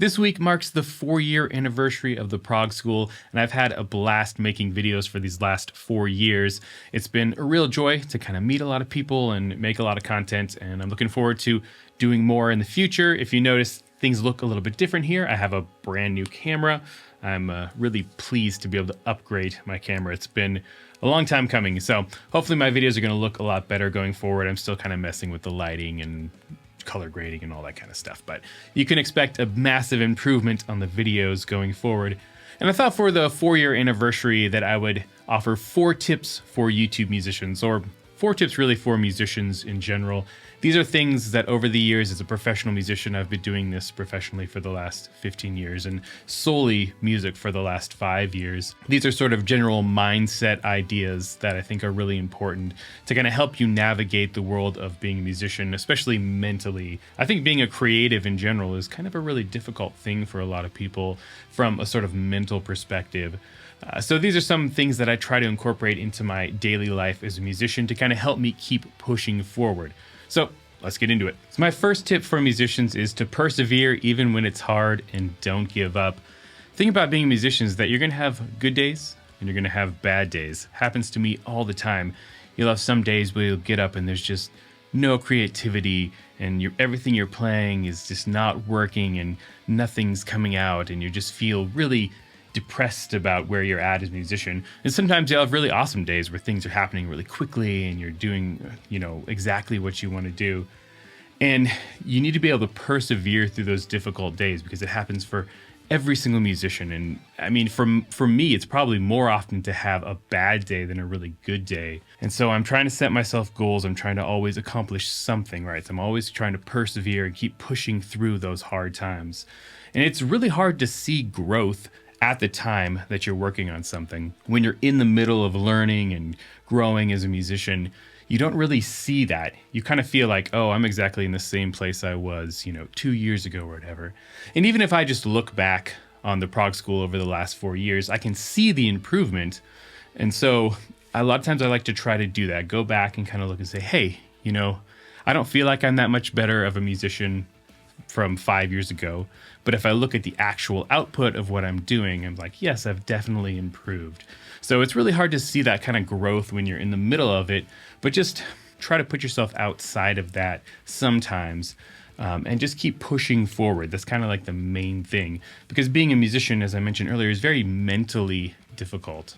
This week marks the 4-year anniversary of the Prog School, and I've had a blast making videos for these last 4 years. It's been a real joy to kind of meet a lot of people and make a lot of content, and I'm looking forward to doing more in the future. If you notice, things look a little bit different here. I have a brand new camera. I'm really pleased to be able to upgrade my camera. It's been a long time coming, so hopefully my videos are going to look a lot better going forward. I'm still kind of messing with the lighting and color grading and all that kind of stuff, but you can expect a massive improvement on the videos going forward. And I thought for the 4-year anniversary that I would offer 4 tips for YouTube musicians, or 4 tips really for musicians in general. These are things that over the years as a professional musician, I've been doing this professionally for the last 15 years and solely music for the last 5 years. These are sort of general mindset ideas that I think are really important to kind of help you navigate the world of being a musician, especially mentally. I think being a creative in general is kind of a really difficult thing for a lot of people from a sort of mental perspective. So these are some things that I try to incorporate into my daily life as a musician to kind of help me keep pushing forward. So let's get into it. So my first tip for musicians is to persevere even when it's hard and don't give up. The thing about being a musician is that you're going to have good days and you're going to have bad days. Happens to me all the time. You'll have some days where you'll get up and there's just no creativity and everything you're playing is just not working and nothing's coming out and you just feel really depressed about where you're at as a musician. And sometimes you'll have really awesome days where things are happening really quickly and you're doing, exactly what you want to do. And you need to be able to persevere through those difficult days because it happens for every single musician. And I mean, for me, it's probably more often to have a bad day than a really good day. And so I'm trying to set myself goals. I'm trying to always accomplish something, right? So I'm always trying to persevere and keep pushing through those hard times. And it's really hard to see growth at the time that you're working on something. When you're in the middle of learning and growing as a musician, you don't really see that. You kind of feel like, oh, I'm exactly in the same place I was, 2 years ago or whatever. And even if I just look back on the Prog School over the last 4 years, I can see the improvement. And so a lot of times I like to try to do that, go back and kind of look and say, hey, I don't feel like I'm that much better of a musician from 5 years ago. But if I look at the actual output of what I'm doing, I'm like, yes, I've definitely improved. So it's really hard to see that kind of growth when you're in the middle of it, but just try to put yourself outside of that sometimes and just keep pushing forward. That's kind of like the main thing, because being a musician, as I mentioned earlier, is very mentally difficult.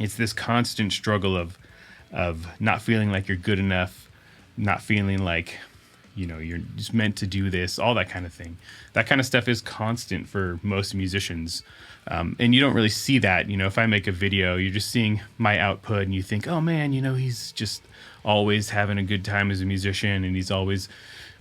It's this constant struggle of not feeling like you're good enough, not feeling like you're just meant to do this, all that kind of thing. That kind of stuff is constant for most musicians. And you don't really see that. If I make a video, you're just seeing my output and you think, oh man, he's just always having a good time as a musician and he's always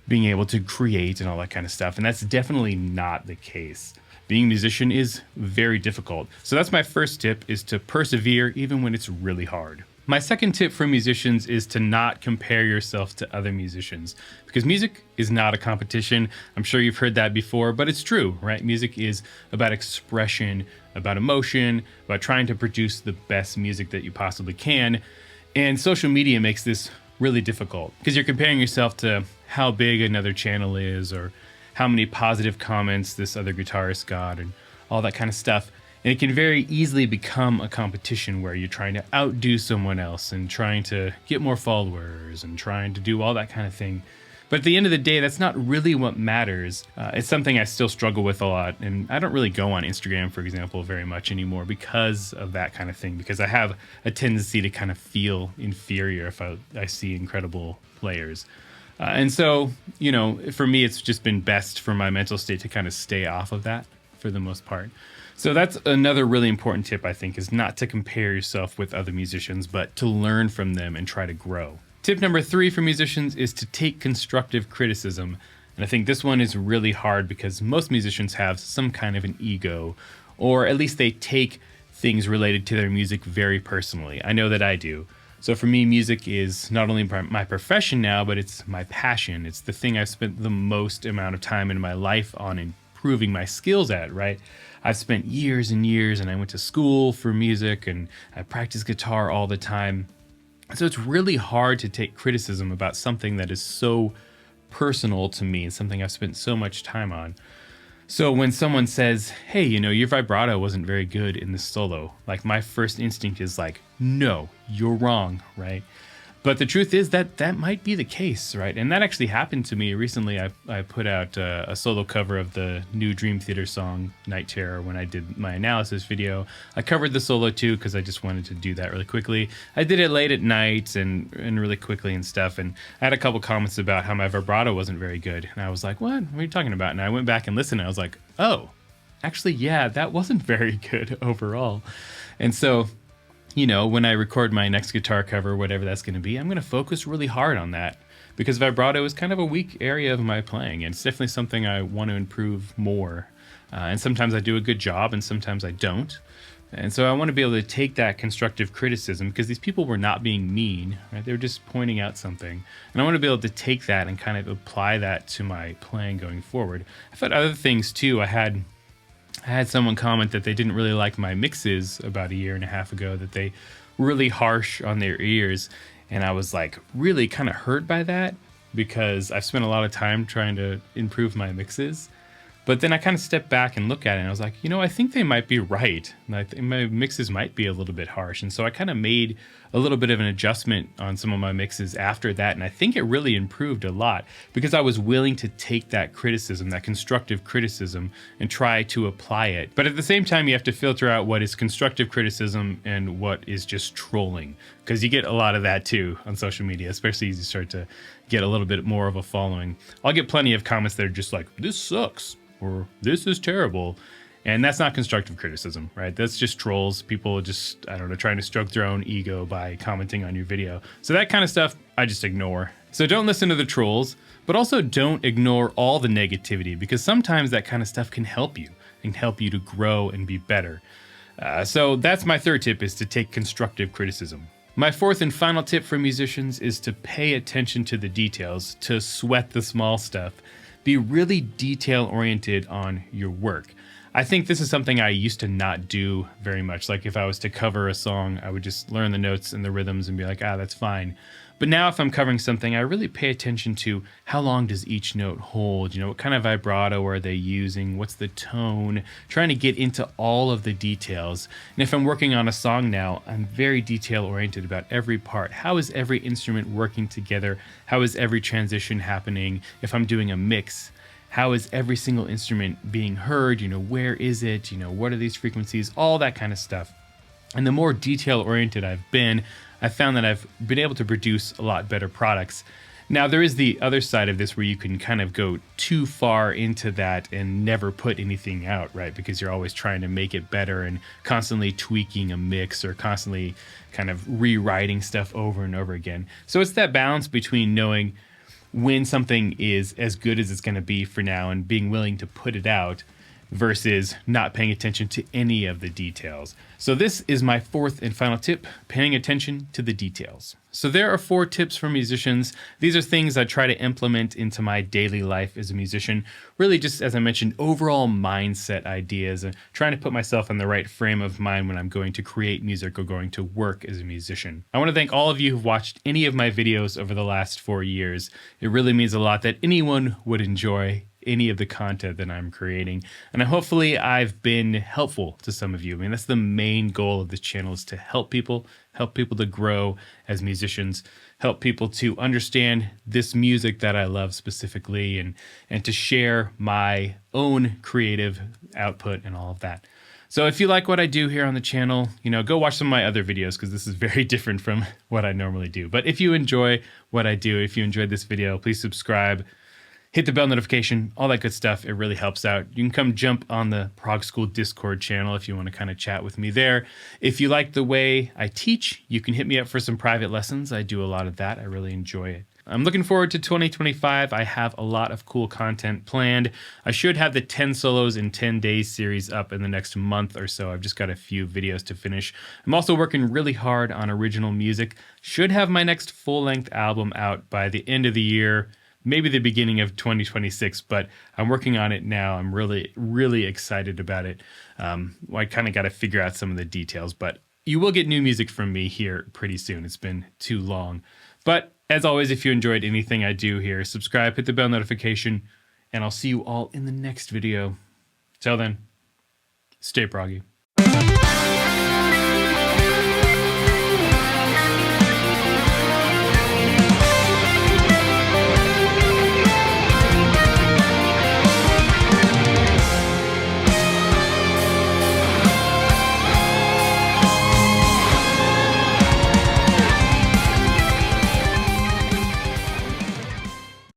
being able to create and all that kind of stuff. And that's definitely not the case. Being a musician is very difficult. So that's my first tip, is to persevere even when it's really hard. My second tip for musicians is to not compare yourself to other musicians, because music is not a competition. I'm sure you've heard that before, but it's true, right? Music is about expression, about emotion, about trying to produce the best music that you possibly can. And social media makes this really difficult because you're comparing yourself to how big another channel is or how many positive comments this other guitarist got and all that kind of stuff. And it can very easily become a competition where you're trying to outdo someone else and trying to get more followers and trying to do all that kind of thing. But at the end of the day, that's not really what matters. It's something I still struggle with a lot. And I don't really go on Instagram, for example, very much anymore because of that kind of thing. Because I have a tendency to kind of feel inferior if I see incredible players. And so, for me, it's just been best for my mental state to kind of stay off of that for the most part. So that's another really important tip, I think, is not to compare yourself with other musicians, but to learn from them and try to grow. Tip number 3 for musicians is to take constructive criticism. And I think this one is really hard because most musicians have some kind of an ego, or at least they take things related to their music very personally. I know that I do. So for me, music is not only my profession now, but it's my passion. It's the thing I've spent the most amount of time in my life on improving my skills at, right? I've spent years and years, and I went to school for music, and I practice guitar all the time. So it's really hard to take criticism about something that is so personal to me and something I've spent so much time on. So when someone says, hey, your vibrato wasn't very good in this solo, like my first instinct is like, no, you're wrong, right? But the truth is that might be the case, right? And that actually happened to me recently. I put out a solo cover of the new Dream Theater song, Night Terror, when I did my analysis video. I covered the solo too because I just wanted to do that really quickly. I did it late at night and really quickly and stuff. And I had a couple comments about how my vibrato wasn't very good. And I was like, what are you talking about? And I went back and listened and I was like, oh, actually, yeah, that wasn't very good overall. And so when I record my next guitar cover, whatever that's going to be, I'm going to focus really hard on that because vibrato is kind of a weak area of my playing. And it's definitely something I want to improve more. And sometimes I do a good job and sometimes I don't. And so I want to be able to take that constructive criticism because these people were not being mean, right? They were just pointing out something. And I want to be able to take that and kind of apply that to my playing going forward. I've had other things too. I had someone comment that they didn't really like my mixes about a year and a half ago, that they were really harsh on their ears. And I was like really kind of hurt by that because I've spent a lot of time trying to improve my mixes. But then I kind of stepped back and looked at it and I was like, I think they might be right. I think my mixes might be a little bit harsh. And so I kind of made a little bit of an adjustment on some of my mixes after that. And I think it really improved a lot because I was willing to take that criticism, that constructive criticism, and try to apply it. But at the same time, you have to filter out what is constructive criticism and what is just trolling, because you get a lot of that too on social media, especially as you start to get a little bit more of a following. I'll get plenty of comments that are just like, this sucks, or this is terrible. And that's not constructive criticism, right? That's just trolls. People just, trying to stroke their own ego by commenting on your video. So that kind of stuff, I just ignore. So don't listen to the trolls, but also don't ignore all the negativity, because sometimes that kind of stuff can help you and help you to grow and be better. So that's my third tip, is to take constructive criticism. My fourth and final tip for musicians is to pay attention to the details, to sweat the small stuff. Be really detail-oriented on your work. I think this is something I used to not do very much. Like if I was to cover a song, I would just learn the notes and the rhythms and be like, that's fine. But now if I'm covering something, I really pay attention to how long does each note hold? What kind of vibrato are they using? What's the tone? Trying to get into all of the details. And if I'm working on a song now, I'm very detail oriented about every part. How is every instrument working together? How is every transition happening? If I'm doing a mix, how is every single instrument being heard? Where is it? What are these frequencies? All that kind of stuff. And the more detail oriented I've been, I found that I've been able to produce a lot better products. Now, there is the other side of this where you can kind of go too far into that and never put anything out, right? Because you're always trying to make it better and constantly tweaking a mix or constantly kind of rewriting stuff over and over again. So it's that balance between knowing when something is as good as it's going to be for now and being willing to put it out, versus not paying attention to any of the details. So this is my fourth and final tip, paying attention to the details. So there are 4 tips for musicians. These are things I try to implement into my daily life as a musician. Really just, as I mentioned, overall mindset ideas and trying to put myself in the right frame of mind when I'm going to create music or going to work as a musician. I want to thank all of you who've watched any of my videos over the last 4 years. It really means a lot that anyone would enjoy any of the content that I'm creating. And hopefully I've been helpful to some of you. I mean, that's the main goal of this channel, is to help people to grow as musicians, help people to understand this music that I love specifically, and to share my own creative output and all of that. So if you like what I do here on the channel, go watch some of my other videos, because this is very different from what I normally do. But if you enjoy what I do, if you enjoyed this video, please subscribe, hit the bell notification, all that good stuff. It really helps out. You can come jump on the Prog School Discord channel if you want to kind of chat with me there. If you like the way I teach, you can hit me up for some private lessons. I do a lot of that. I really enjoy it. I'm looking forward to 2025. I have a lot of cool content planned. I should have the 10 solos in 10 days series up in the next month or so. I've just got a few videos to finish. I'm also working really hard on original music. Should have my next full-length album out by the end of the year, maybe the beginning of 2026, but I'm working on it now. I'm really, really excited about it. I kind of got to figure out some of the details, but you will get new music from me here pretty soon. It's been too long. But as always, if you enjoyed anything I do here, subscribe, hit the bell notification, and I'll see you all in the next video. Till then, stay proggy.